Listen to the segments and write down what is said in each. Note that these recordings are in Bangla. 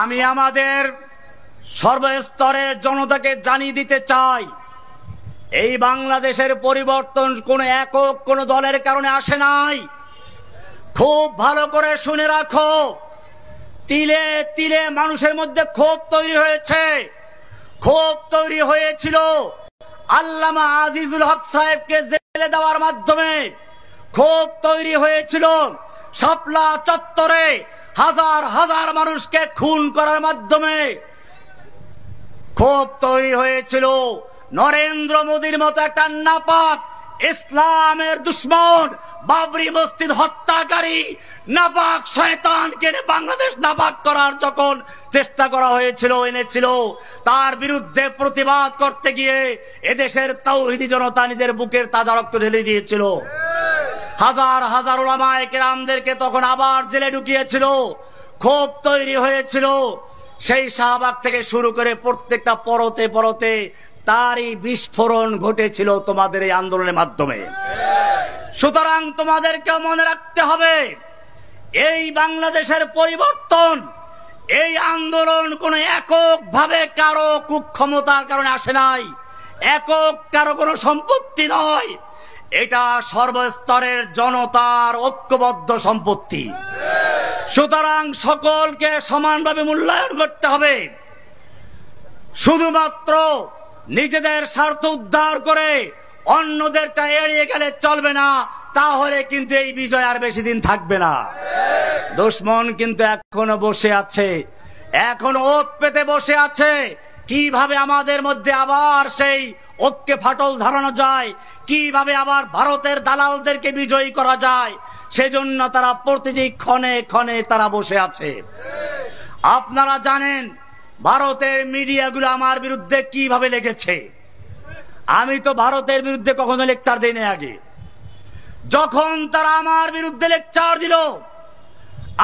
আমি আমাদের সর্বস্তরের জনতাকে জানিয়ে দিতে চাই, এই বাংলাদেশের পরিবর্তন কোন একক কোন দলের কারণে আসে নাই। খুব ভালো করে শুনে রাখো, তিলে তিলে মানুষের মধ্যে ক্ষোভ তৈরি হয়েছে। ক্ষোভ তৈরি হয়েছিল আল্লামা আজিজুল হক সাহেবকে জেলে দেওয়ার মাধ্যমে, ক্ষোভ তৈরি হয়েছিল শাপলা চত্বরে হাজার হাজার মানুষকে খুন করার মাধ্যমে, ক্ষোভ তৈরি হয়েছিল নরেন্দ্র মোদীর মতো একটা নাপাক ইসলামের দুশ্মন, বাবরি মসজিদ হত্যাকারী নাপাক শয়তানকে বাংলাদেশ নাপাক করার যখন চেষ্টা করা হয়েছিল, এনেছিল, তার বিরুদ্ধে প্রতিবাদ করতে গিয়ে এদেশের তাওহীদি জনতা নিজের বুকের তাজা রক্ত ঢেলে দিয়েছিল। হাজার হাজার উলামায়ে কেরামদেরকে তখন আবার জেলে ঢুকিয়েছিল। ক্ষোভ তৈরি হয়েছিল সেই শাহবাগ থেকে শুরু করে প্রত্যেকটা পরতে পরতে তারই বিস্ফোরণ ঘটেছিল তোমাদের এই আন্দোলনের মাধ্যমে। সুতরাং তোমাদেরকে মনে রাখতে হবে, এই বাংলাদেশের পরিবর্তন, এই আন্দোলন কোন একক ভাবে কারো কুক্ষমতার কারণে আসে নাই, একক কারো কোনো সম্পত্তি নয়, এটা সর্বস্তরের জনতার ঐক্যবদ্ধ সম্পত্তি। সুতরাং সকলকে সমানভাবে মূল্যায়ন করতে হবে। শুধুমাত্র নিজেদের স্বার্থ উদ্ধার করে অন্যদেরটা এড়িয়ে গেলে চলবে না, তাহলে কিন্তু এই বিজয় আর বেশি দিন থাকবে না। দুশমন কিন্তু এখনো বসে আছে, এখনো ওত পেতে বসে আছে। কিভাবে আমাদের মধ্যে আবার সেই ঐক্যে ফাটল ধরানো যায়, কিভাবে আবার ভারতের দালালদেরকে বিজয়ী করা যায়, সেজন্য তারা প্রতিটি ক্ষণে ক্ষণে তারা বসে আছে। আপনারা জানেন ভারতের মিডিয়াগুলো আমার বিরুদ্ধে কিভাবে লেগেছে। আমি তো ভারতের বিরুদ্ধে কখনো লেকচার দেই না। আগে যখন তারা আমার বিরুদ্ধে লেকচার দিল,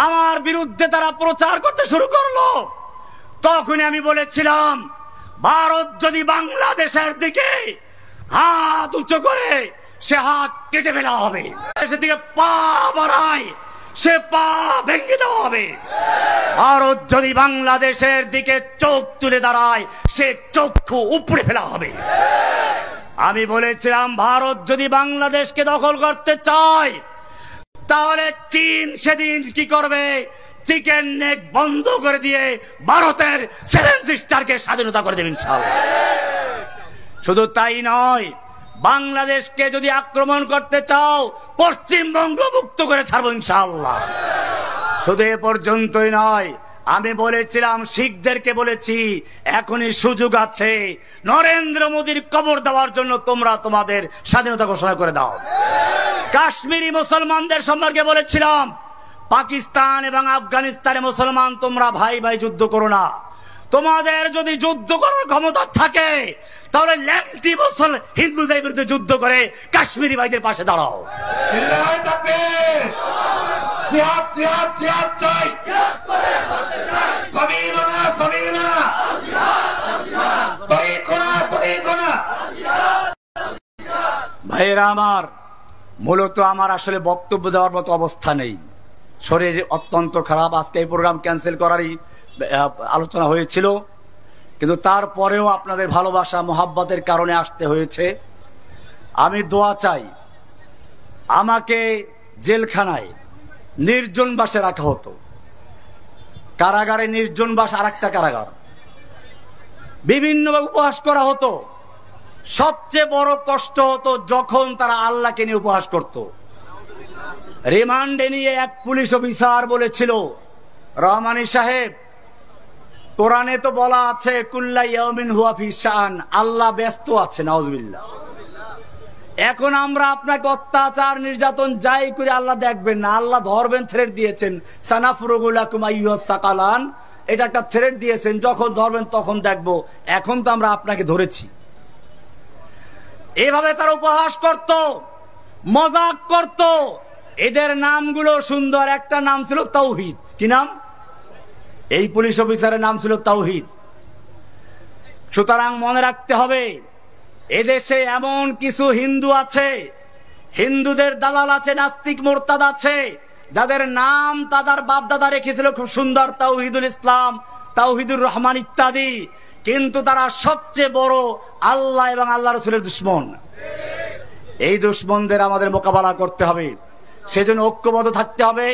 আমার বিরুদ্ধে তারা প্রচার করতে শুরু করলো, তখনই আমি বলেছিলাম ভারত যদি বাংলাদেশের দিকে হাত উঁচু করে সে হাত কেটে ফেলা হবে, সেদিকে পা বাড়ায় সে পা ভেঙে দেওয়া হবে। ভারত যদি বাংলাদেশের দিকে চোখ তুলে দাঁড়ায় সে চক্ষু উপড়ে ফেলা হবে। আমি বলেছিলাম ভারত যদি বাংলাদেশকে দখল করতে চায় তাহলে চীন সেদিন কি করবে, চিকেন নেক বন্ধ করে দিয়ে ভারতের 7 সিস্টারকে স্বাধীনতা করে দেবে ইনশাআল্লাহ। শুধু তাই নয়, বাংলাদেশকে যদি আক্রমণ করতে চাও পশ্চিমবঙ্গ মুক্ত করে ছাড়বো ইনশাআল্লাহ। শুধু এ পর্যন্তই নয়, আমি বলেছিলাম শিখদেরকে বলেছি এখনই সুযোগ আছে, নরেন্দ্র মোদীর কবর দেওয়ার জন্য তোমরা তোমাদের স্বাধীনতা ঘোষণা করে দাও। কাশ্মীরি মুসলমানদের সম্পর্কে বলেছিলাম পাকিস্তান এবং আফগানিস্তানে মুসলমান তোমরা ভাই ভাই যুদ্ধ করো না, তোমাদের যদি যুদ্ধ করার ক্ষমতা থাকে তাহলে ল্যাংটি মুসল হিন্দুদের বিরুদ্ধে যুদ্ধ করে কাশ্মীরি ভাইদের পাশে দাঁড়াও। ভাইয়েরা আমার, মূলত আমার আসলে বক্তব্য দেওয়ার মতো অবস্থা নেই, শরীর অত্যন্ত খারাপ। আজকে এই প্রোগ্রাম ক্যান্সেল করারই আলোচনা হয়েছিল, কিন্তু তারপরেও আপনাদের ভালোবাসা মোহাব্বতের কারণে আসতে হয়েছে। আমি দোয়া চাই, আমাকে জেলখানায় নির্জনবাসে রাখা হতো, কারাগারে নির্জনবাস আর একটা কারাগার, বিভিন্নভাবে উপহাস করা হতো। সবচেয়ে বড় কষ্ট হতো যখন তারা আল্লাহকে নিয়ে উপহাস করত। রিমান্ডে নিয়ে এক পুলিশ অফিসার বলেছিল, রহমানী সাহেব, কোরআনে তো বলা আছে কুল্লা ইয়াউমিন হুয়া ফি শান, আল্লাহ ব্যস্ত আছে, নাউজুবিল্লাহ। এখন আমরা আপনাকে অত্যাচার নির্যাতন যাই করে আল্লাহ দেখবেন না, আল্লাহ ধরবেন, থ্রেট দিয়েছেন সানাফরুগু লাকুম আইয়ুহাস সাকালান, এটা একটা থ্রেট দিয়েছেন, যখন ধরবেন তখন দেখবো। এখন তো আমরা আপনাকে ধরেছি। এভাবে তারা উপহাস করত, মজাক করত। এদের নামগুলো সুন্দর, একটা নাম ছিল তাওহীদ। কি নাম? এই পুলিশ অফিসারের নাম ছিল তাওহীদ। সুতরাং মনে রাখতে হবে, এদেশে এমন কিছু হিন্দু আছে, হিন্দুদের দালাল আছে, নাস্তিক মোরতাদ আছে, যাদের নাম তাদের বাপ দাদা রেখেছিল খুব সুন্দর, তাওহীদুল ইসলাম, তাওহিদুর রহমান ইত্যাদি, কিন্তু তারা সবচেয়ে বড় আল্লাহ এবং আল্লাহ রাসূলের দুশমন। এই দুশমনদের আমাদের মোকাবেলা করতে হবে, সেজন্য ঐক্যবদ্ধ থাকতে হবে,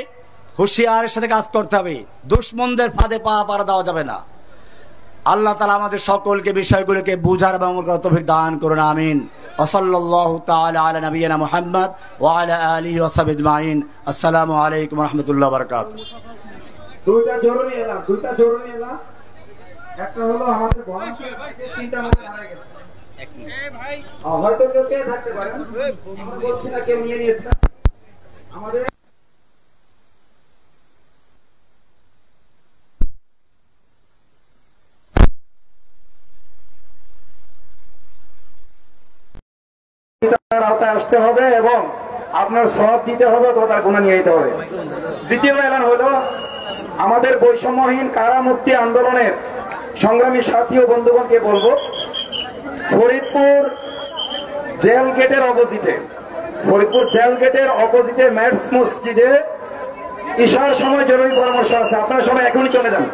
হুঁশিয়ারের সাথে কাজ করতে হবে। দুশমনদের ফাঁদে পা পাড়া দেওয়া যাবে না। আল্লাহ তাআলা আমাদের সকলকে বিষয়গুলোকে বুঝার এবং তৌফিক দান করুন, আমিন। ওয়াসাল্লাল্লাহু তাআলা আলা নবিয়িনা মুহাম্মদ ওয়া আলা আলিহি ওয়া সাহবিহি আজমাইন। আসসালামু আলাইকুম ওয়া রাহমাতুল্লাহি ওয়া বারাকাতুহু। দুইটা জরুরি এলাকা, একটা হলো আমাদের তিনটা মধ্যে হারা গেছে, হয়তো কেউ কে থাকতে পারে, আমরা বলছি না কেউ নিয়ে নিয়েছে আমাদের। আওতায় আসতে হবে এবং আপনার সওয়াব দিতে হবে অথবা তার গুনাহ নিয়ে যেতে হবে। দ্বিতীয় এলান হলো আমাদের বৈষম্যহীন কারা মুক্তি আন্দোলনের সংগ্রামী সাথী ও বন্ধুগণকে বলবো, ফরিদপুর জেল গেটের অপোজিটে ম্যাটস মসজিদে ঈশার সময় জরুরি পরামর্শ আছে। আপনারা সবাই এখনই চলে যান।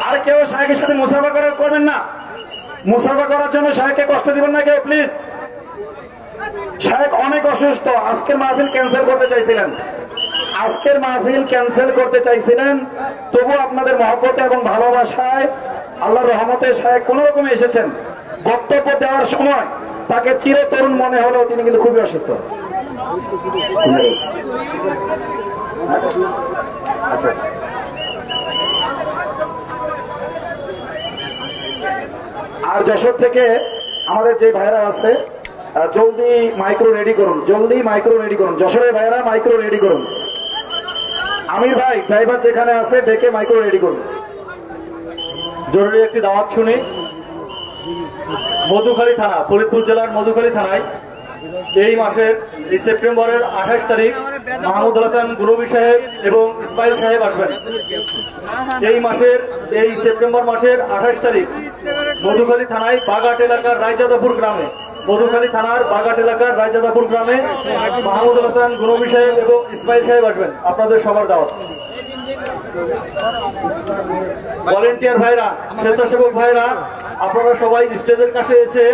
আর কেউ শাহেকের সাথে মুসাফা করবেন না। মুসাফা করার জন্য শাহেককে কষ্ট দিবেন না কেউ, প্লিজ। শাহেক অনেক অসুস্থ, আজকের মাহফিল ক্যান্সেল করতে চাইছিলেন, তবু আপনাদের মহব্বতে এবং ভালোবাসায় আল্লাহর রহমতে শাহেক কোন রকমে এসেছেন। বক্তব্য দেওয়ার সময় তাকে চিরতরুণ মনে হলো, তিনি কিন্তু খুবই অসুস্থ। আচ্ছা, আর যশোর থেকে আমাদের যে ভাইরা আছে জলদি মাইক্রো রেডি করুন, যশোরের ভাইরা মাইক্রো রেডি করুন। আমির ভাই ড্রাইভার যেখানে আছে ডেকে মাইক্রো রেডি করুন। জরুরি একটি দাওয়াত শুনি। মধুখালী থানা, ফরিদপুর জেলার মধুখালী থানায় এই সেপ্টেম্বরের 28 তারিখ মাহমুদ হাসান গুরবী সাহেব এবং ইসমাইল সাহেব আসবেন। এই সেপ্টেম্বর মাসের 28 তারিখ মধুখালী থানায় বাগাট এলাকার রায়জাদাপুর গ্রামে মাহমুদ হাসান গুরবী সাহেব এবং ইসমাইল সাহেব আসবেন। আপনাদের সবার দাওয়াত। ভলেন্টিয়ার ভাইরা, স্বেচ্ছাসেবক ভাইরা, আপনারা সবাই স্টেজের কাছে এসে